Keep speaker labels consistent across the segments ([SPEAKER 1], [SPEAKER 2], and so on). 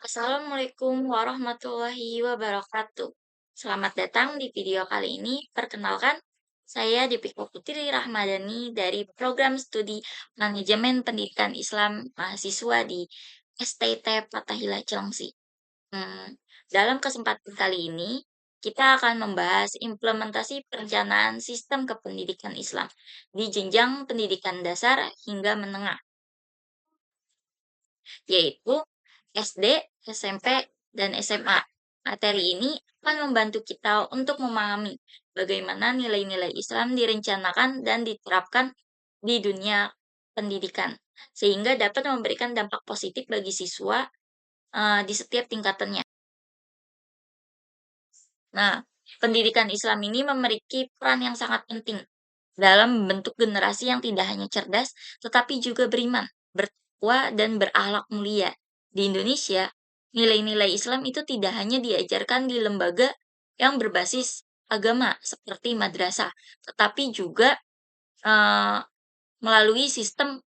[SPEAKER 1] Assalamualaikum warahmatullahi wabarakatuh. Selamat datang di video kali ini. Perkenalkan, saya Dipiko Putri Rahmadani dari Program Studi Manajemen Pendidikan Islam mahasiswa di STT Fathahillah Cilengsi. Dalam kesempatan kali ini, kita akan membahas implementasi perencanaan sistem kependidikan Islam di jenjang pendidikan dasar hingga menengah, yaitu SD, SMP, dan SMA. Materi ini akan membantu kita untuk memahami bagaimana nilai-nilai Islam direncanakan dan diterapkan di dunia pendidikan, sehingga dapat memberikan dampak positif bagi siswa di setiap tingkatannya. Nah, pendidikan Islam ini memiliki peran yang sangat penting dalam membentuk generasi yang tidak hanya cerdas, tetapi juga beriman, bertakwa, dan berakhlak mulia. Di Indonesia, nilai-nilai Islam itu tidak hanya diajarkan di lembaga yang berbasis agama seperti madrasah, tetapi juga eh, melalui sistem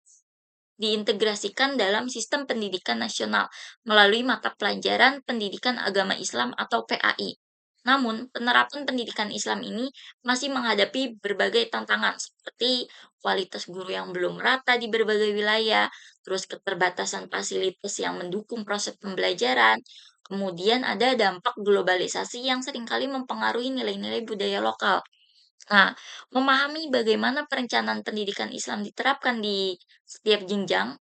[SPEAKER 1] diintegrasikan dalam sistem pendidikan nasional melalui mata pelajaran pendidikan agama Islam atau PAI. Namun, penerapan pendidikan Islam ini masih menghadapi berbagai tantangan seperti kualitas guru yang belum merata di berbagai wilayah, terus keterbatasan fasilitas yang mendukung proses pembelajaran, kemudian ada dampak globalisasi yang seringkali mempengaruhi nilai-nilai budaya lokal. Nah, memahami bagaimana perencanaan pendidikan Islam diterapkan di setiap jenjang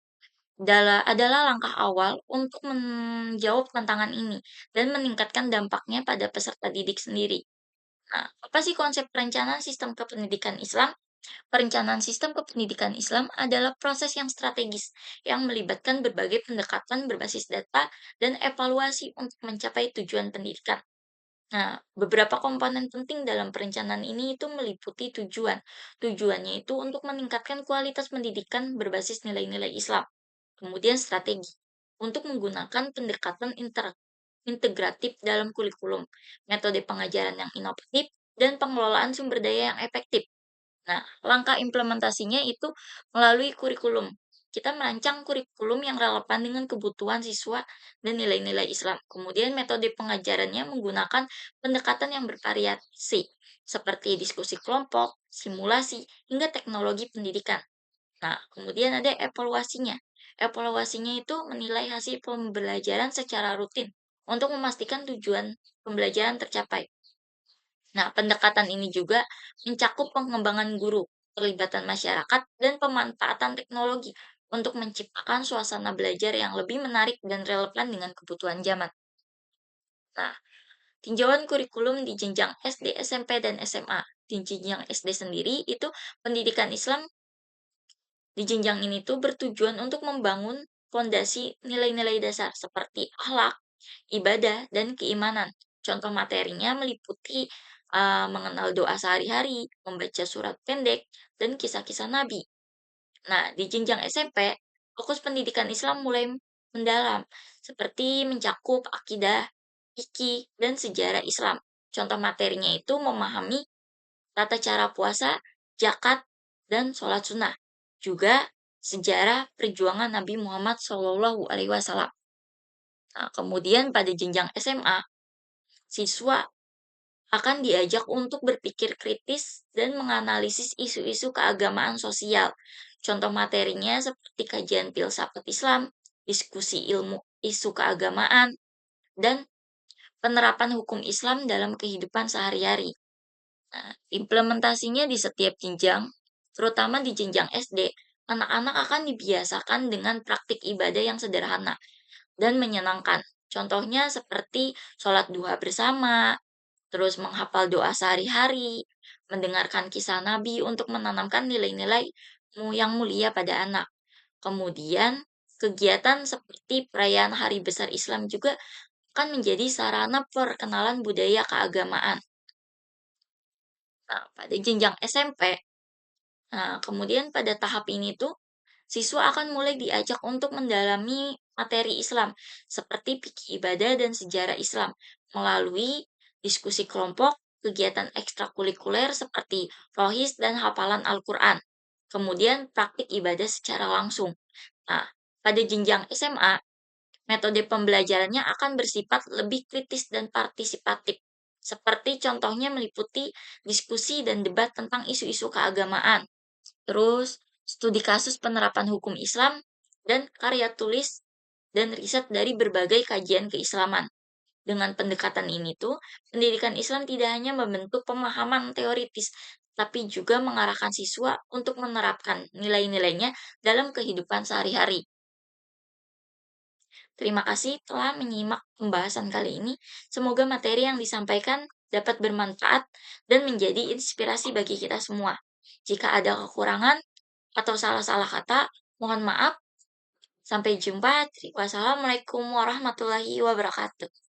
[SPEAKER 1] adalah langkah awal untuk menjawab tantangan ini dan meningkatkan dampaknya pada peserta didik sendiri. Nah, apa sih konsep perencanaan sistem kependidikan Islam? Perencanaan sistem kependidikan Islam adalah proses yang strategis yang melibatkan berbagai pendekatan berbasis data dan evaluasi untuk mencapai tujuan pendidikan. Nah, beberapa komponen penting dalam perencanaan ini itu meliputi tujuan. Tujuannya itu untuk meningkatkan kualitas pendidikan berbasis nilai-nilai Islam. Kemudian strategi untuk menggunakan pendekatan integratif dalam kurikulum, metode pengajaran yang inovatif, dan pengelolaan sumber daya yang efektif. Nah, langkah implementasinya itu melalui kurikulum. Kita merancang kurikulum yang relevan dengan kebutuhan siswa dan nilai-nilai Islam. Kemudian metode pengajarannya menggunakan pendekatan yang bervariasi, seperti diskusi kelompok, simulasi, hingga teknologi pendidikan. Nah, kemudian ada evaluasinya. Evaluasinya itu menilai hasil pembelajaran secara rutin untuk memastikan tujuan pembelajaran tercapai. Nah, pendekatan ini juga mencakup pengembangan guru, pelibatan masyarakat, dan pemanfaatan teknologi untuk menciptakan suasana belajar yang lebih menarik dan relevan dengan kebutuhan zaman. Nah, tinjauan kurikulum di jenjang SD, SMP, dan SMA. Di jenjang SD sendiri itu pendidikan Islam di jenjang ini tuh bertujuan untuk membangun fondasi nilai-nilai dasar seperti akhlak, ibadah, dan keimanan. Contoh materinya meliputi mengenal doa sehari-hari, membaca surat pendek, dan kisah-kisah Nabi. Nah, di jenjang SMP, fokus pendidikan Islam mulai mendalam, seperti mencakup akidah, fikih, dan sejarah Islam. Contoh materinya itu memahami tata cara puasa, zakat, dan sholat sunnah. Juga sejarah perjuangan Nabi Muhammad SAW. Nah, kemudian pada jenjang SMA, siswa akan diajak untuk berpikir kritis dan menganalisis isu-isu keagamaan sosial. Contoh materinya seperti kajian filsafat Islam, diskusi ilmu isu keagamaan, dan penerapan hukum Islam dalam kehidupan sehari-hari. Nah, implementasinya di setiap jenjang, terutama di jenjang SD, anak-anak akan dibiasakan dengan praktik ibadah yang sederhana dan menyenangkan. Contohnya seperti sholat duha bersama, terus menghafal doa sehari-hari, mendengarkan kisah Nabi untuk menanamkan nilai-nilai yang mulia pada anak. Kemudian, kegiatan seperti perayaan Hari Besar Islam juga akan menjadi sarana perkenalan budaya keagamaan. Nah, pada jenjang SMP, nah, kemudian pada tahap ini tuh, siswa akan mulai diajak untuk mendalami materi Islam, seperti fikih ibadah dan sejarah Islam, melalui diskusi kelompok, kegiatan ekstrakurikuler seperti rohis dan hafalan Al-Quran, kemudian praktik ibadah secara langsung. Nah, pada jenjang SMA, Metode pembelajarannya akan bersifat lebih kritis dan partisipatif, seperti contohnya meliputi diskusi dan debat tentang isu-isu keagamaan. Terus, studi kasus penerapan hukum Islam dan karya tulis dan riset dari berbagai kajian keislaman. Dengan pendekatan ini tuh, pendidikan Islam tidak hanya membentuk pemahaman teoritis, tapi juga mengarahkan siswa untuk menerapkan nilai-nilainya dalam kehidupan sehari-hari. Terima kasih telah menyimak pembahasan kali ini. Semoga materi yang disampaikan dapat bermanfaat dan menjadi inspirasi bagi kita semua. Jika ada kekurangan atau salah-salah kata, mohon maaf. Sampai jumpa. Wassalamualaikum warahmatullahi wabarakatuh.